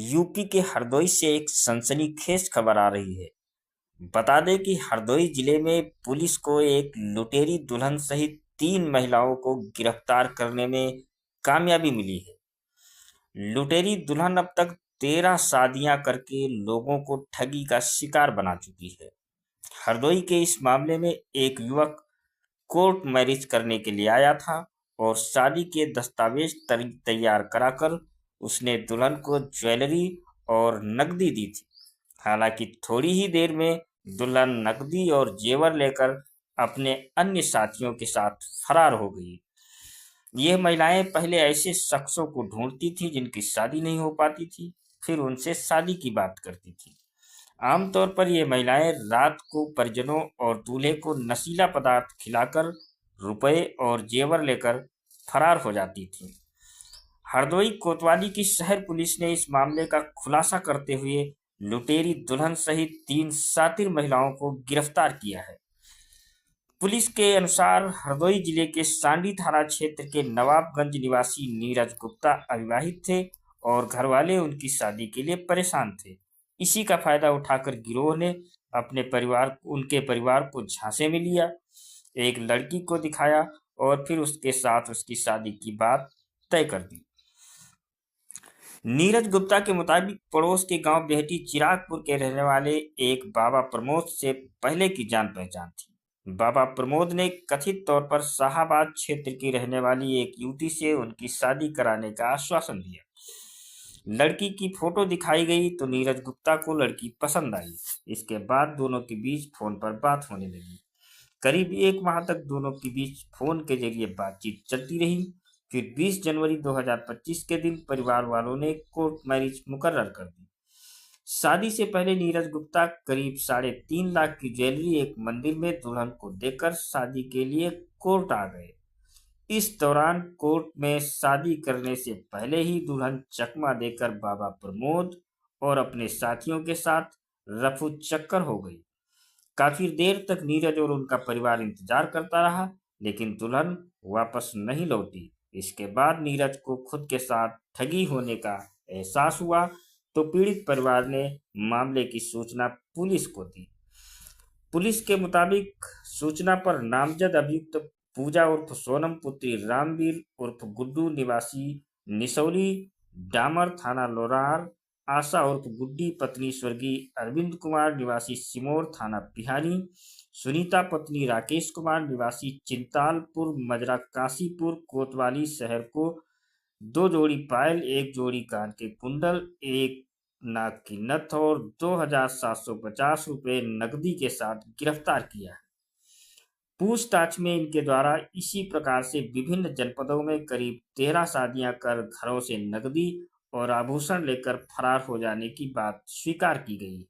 UP के हरदोई से एक सनसनीखेज खबर आ रही है। बता दें कि हरदोई जिले में पुलिस को एक लुटेरी दुल्हन सहित 3 महिलाओं को गिरफ्तार करने में कामयाबी मिली है। लुटेरी दुल्हन अब तक 13 शादियां करके लोगों को ठगी का शिकार बना चुकी है। हरदोई के इस मामले में एक युवक कोर्ट मैरिज करने के लिए आया था और शादी के दस्तावेज तैयार कराकर उसने दुल्हन को ज्वेलरी और नकदी दी थी। हालांकि थोड़ी ही देर में दुल्हन नकदी और जेवर लेकर अपने अन्य साथियों के साथ फरार हो गई। यह महिलाएं पहले ऐसे शख्सों को ढूंढती थी जिनकी शादी नहीं हो पाती थी, फिर उनसे शादी की बात करती थी। आमतौर पर ये महिलाएं रात को परिजनों और दूल्हे को नशीला पदार्थ खिलाकर रुपए और जेवर लेकर फरार हो जाती थीं। हरदोई कोतवाली की शहर पुलिस ने इस मामले का खुलासा करते हुए लुटेरी दुल्हन सहित 3 शातिर महिलाओं को गिरफ्तार किया है। पुलिस के अनुसार हरदोई जिले के सांडी थाना क्षेत्र के नवाबगंज निवासी नीरज गुप्ता अविवाहित थे और घरवाले उनकी शादी के लिए परेशान थे। इसी का फायदा उठाकर गिरोह ने उनके परिवार को झांसे में लिया, एक लड़की को दिखाया और फिर उसके साथ उसकी शादी की बात तय कर दी। नीरज गुप्ता के मुताबिक पड़ोस के गांव बेहटी चिरागपुर के रहने वाले एक बाबा प्रमोद से पहले की जान पहचान थी। बाबा प्रमोद ने कथित तौर पर शाहाबाद क्षेत्र की रहने वाली एक युवती से उनकी शादी कराने का आश्वासन दिया। लड़की की फोटो दिखाई गई तो नीरज गुप्ता को लड़की पसंद आई। इसके बाद दोनों के बीच फोन पर बात होने लगी। करीब 1 माह तक दोनों के बीच फोन के जरिए बातचीत चलती रही। फिर 20 जनवरी 2025 के दिन परिवार वालों ने कोर्ट मैरिज मुकर्रर कर दी। शादी से पहले नीरज गुप्ता करीब 3.5 लाख की ज्वेलरी एक मंदिर में दुल्हन को देकर शादी के लिए कोर्ट आ गए। इस दौरान कोर्ट में शादी करने से पहले ही दुल्हन चकमा देकर बाबा प्रमोद और अपने साथियों के साथ रफू चक्कर हो गई। काफी देर तक नीरज और उनका परिवार इंतजार करता रहा, लेकिन दुल्हन वापस नहीं लौटी। इसके बाद नीरज को खुद के साथ ठगी होने का एहसास हुआ तो पीड़ित परिवार ने मामले की सूचना पुलिस को दी। पुलिस के मुताबिक सूचना पर नामजद अभियुक्त पूजा उर्फ सोनम पुत्री रामवीर उर्फ गुड्डू निवासी निसौली डामर थाना लोरार, आशा उर्फ गुड्डी पत्नी स्वर्गीय अरविंद कुमार निवासी सिमोर थाना पिहानी, सुनीता पत्नी राकेश कुमार निवासी चिंतालपुर मजरा काशीपुर कोतवाली शहर को 2 जोड़ी पायल, 1 जोड़ी कान के कुंडल, 1 नाक की नथ और 2,750 रुपये नकदी के साथ गिरफ्तार किया है। पूछताछ में इनके द्वारा इसी प्रकार से विभिन्न जनपदों में करीब 13 शादियां कर घरों से नकदी और आभूषण लेकर फरार हो जाने की बात स्वीकार की गई।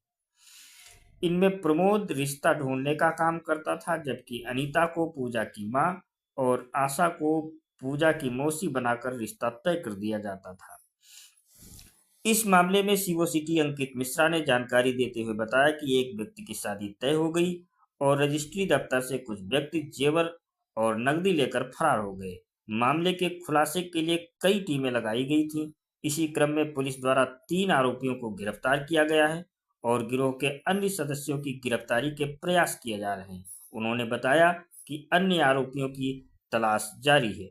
इनमें प्रमोद रिश्ता ढूंढने का काम करता था, जबकि अनीता को पूजा की मां और आशा को पूजा की मौसी बनाकर रिश्ता तय कर दिया जाता था। इस मामले में सीओ सिटी अंकित मिश्रा ने जानकारी देते हुए बताया कि एक व्यक्ति की शादी तय हो गई और रजिस्ट्री दफ्तर से कुछ व्यक्ति जेवर और नकदी लेकर फरार हो गए। मामले के खुलासे के लिए कई टीमें लगाई गई थीं। इसी क्रम में पुलिस द्वारा 3 आरोपियों को गिरफ्तार किया गया है और गिरोह के अन्य सदस्यों की गिरफ्तारी के प्रयास किए जा रहे हैं। उन्होंने बताया कि अन्य आरोपियों की तलाश जारी है।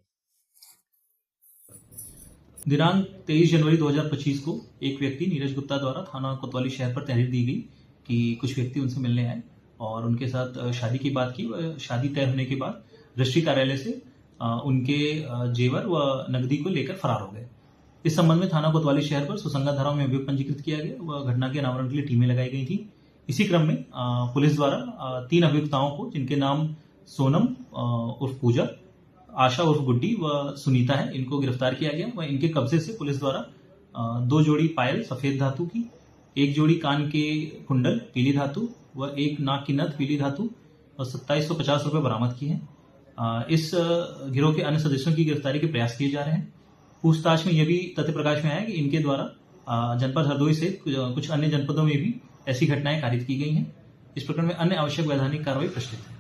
दिनांक 23 जनवरी 2025 को एक व्यक्ति नीरज गुप्ता द्वारा थाना कोतवाली शहर पर तहरीर दी गई कि कुछ व्यक्ति उनसे मिलने आए और उनके साथ शादी की बात की। शादी तय होने के बाद रजिस्ट्री कार्यालय से उनके जेवर व नकदी को लेकर फरार हो गए। इस संबंध में थाना कोतवाली शहर पर सुसंगत धाराओं में अभियोग पंजीकृत किया गया व घटना के अनावरण के लिए टीमें लगाई गई थी। इसी क्रम में पुलिस द्वारा 3 अभियुक्ताओं को, जिनके नाम सोनम उर्फ पूजा, आशा उर्फ गुड्डी व सुनीता है, इनको गिरफ्तार किया गया व इनके कब्जे से पुलिस द्वारा 2 जोड़ी पायल सफेद धातु की, 1 जोड़ी कान के कुंडल पीली धातु व 1 नाक की नथ पीली धातु और 2750 रुपये बरामद किए हैं। इस गिरोह के अन्य सदस्यों की गिरफ्तारी के प्रयास किए जा रहे हैं। पूछताछ में यह भी तथ्य प्रकाश में आया कि इनके द्वारा जनपद हरदोई से कुछ अन्य जनपदों में भी ऐसी घटनाएं कारित की गई हैं। इस प्रकरण में अन्य आवश्यक वैधानिक कार्रवाई प्रचलित है।